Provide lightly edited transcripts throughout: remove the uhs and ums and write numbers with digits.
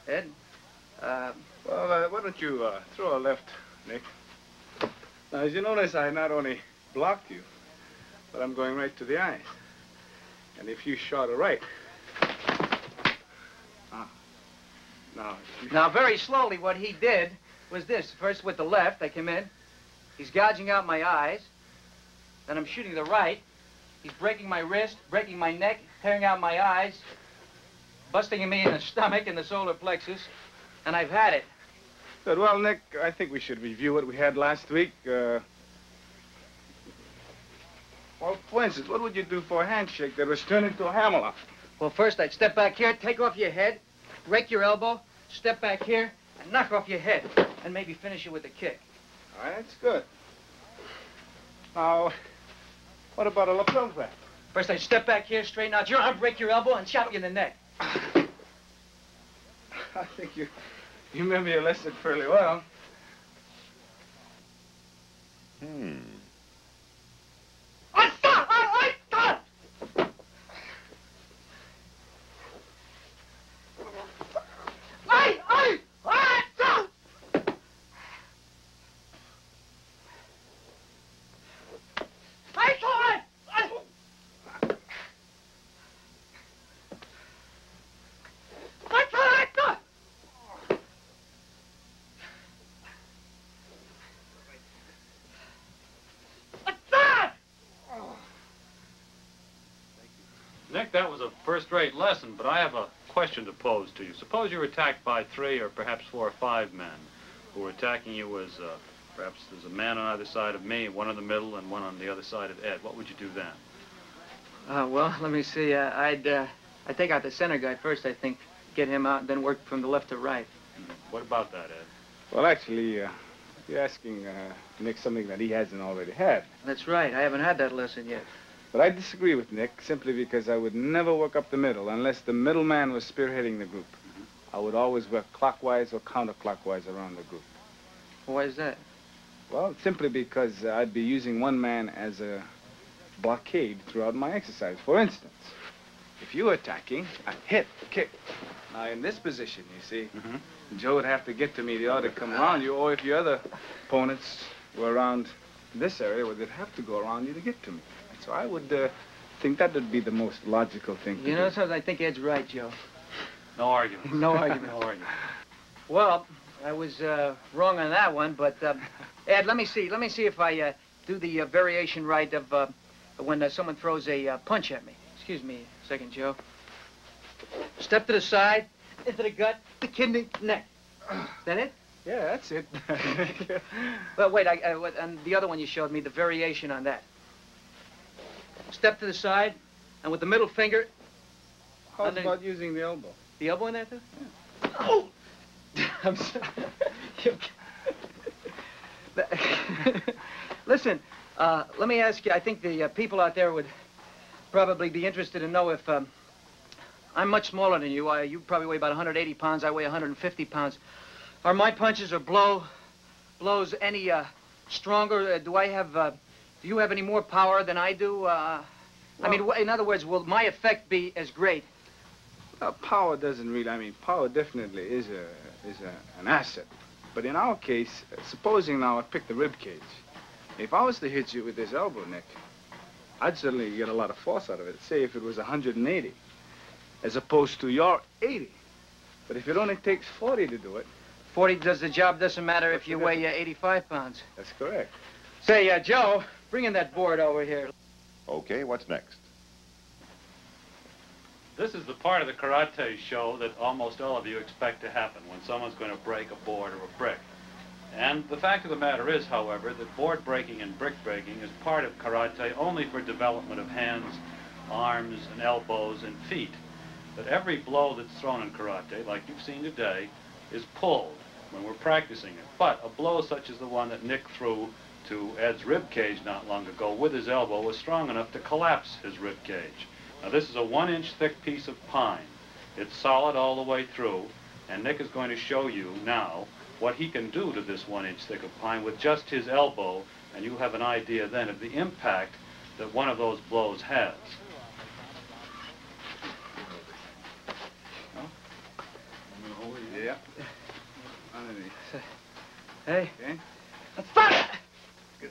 Ed, Well, why don't you throw a left, Nick? Now, as you notice, I not only blocked you, but I'm going right to the eyes. And if you shot a right... Now, very slowly, what he did was this. First, with the left, I come in. He's gouging out my eyes. Then I'm shooting the right. He's breaking my wrist, breaking my neck, tearing out my eyes, busting me in the stomach and the solar plexus, and I've had it. Good. Well, Nick, I think we should review what we had last week. Well, for instance, what would you do for a handshake that was turned into a hammerlock? Well, first, I'd step back here, take off your head, break your elbow, step back here, and knock off your head, and maybe finish it with a kick. All right, that's good. Now, what about a lapel grab? First, I'd step back here, straighten out your arm, break your elbow, and chop you in the neck. I think you remember your lesson fairly well. Nick, that was a first-rate lesson, but I have a question to pose to you. Suppose you were attacked by 3 or perhaps 4 or 5 men who were attacking you as, perhaps there's a man on either side of me, one in the middle, and one on the other side of Ed. What would you do then? Well, let me see. I'd take out the center guy first, I think, get him out, and then work from the left to right. What about that, Ed? Well, actually, you're asking Nick something that he hasn't already had. That's right. I haven't had that lesson yet. But I disagree with Nick simply because I would never work up the middle unless the middleman was spearheading the group. I would always work clockwise or counterclockwise around the group. Why is that? Well, simply because I'd be using one man as a blockade throughout my exercise. For instance, if you were attacking, I'd hit, kick. Now, in this position, you see, Joe would have to get to me the other come around you, or if your other opponents were around this area, well, they'd have to go around you to get to me. So I would think that would be the most logical thing to do. You know something? I think Ed's right, Joe. No argument. No argument. No argument. Well, I was wrong on that one, but Ed, let me see. Let me see if I do the variation right of when someone throws a punch at me. Excuse me a second, Joe. Step to the side, into the gut, the kidney, neck. Is that it? Yeah, that's it. Well, wait, and the other one you showed me, the variation on that. Step to the side, and with the middle finger... How about using the elbow? The elbow in there, too? Yeah. Oh! I'm sorry. Listen, let me ask you, I think the people out there would probably be interested to know if... I'm much smaller than you. You probably weigh about 180 pounds. I weigh 150 pounds. Are my punches or blows any stronger? Do you have any more power than I do? Well, I mean, in other words, will my effect be as great? Power doesn't really, power definitely is an asset. But in our case, supposing now I pick the rib cage. If I was to hit you with this elbow, Nick, I'd certainly get a lot of force out of it. Say if it was 180, as opposed to your 80. But if it only takes 40 to do it. 40 does the job, doesn't matter if you weigh 85 pounds. That's correct. Say, Joe, bring in that board over here. Okay, what's next? This is the part of the karate show that almost all of you expect to happen when someone's going to break a board or a brick. And the fact of the matter is, however, that board breaking and brick breaking is part of karate only for development of hands, arms, and elbows, and feet. That every blow that's thrown in karate, like you've seen today, is pulled when we're practicing it. But a blow such as the one that Nick threw to Ed's rib cage not long ago with his elbow was strong enough to collapse his rib cage. Now this is a 1-inch thick piece of pine. It's solid all the way through, and Nick is going to show you now what he can do to this 1-inch thick of pine with just his elbow, and you'll have an idea then of the impact that one of those blows has. Yeah. Underneath. Hey. Okay. Fire! Good.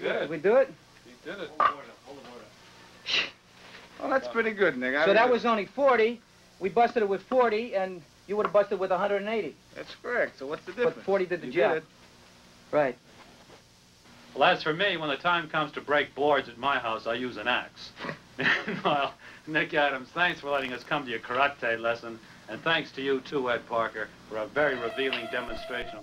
Did we do it? You did it. Well, that's pretty good, Nick. So that was only 40. We busted it with 40, and you would have busted with 180. That's correct. So what's the difference? But 40 did the You job. did it. Right. Well, as for me, when the time comes to break boards at my house, I use an axe. Well, Nick Adams, thanks for letting us come to your karate lesson, and thanks to you too, Ed Parker, for a very revealing demonstration.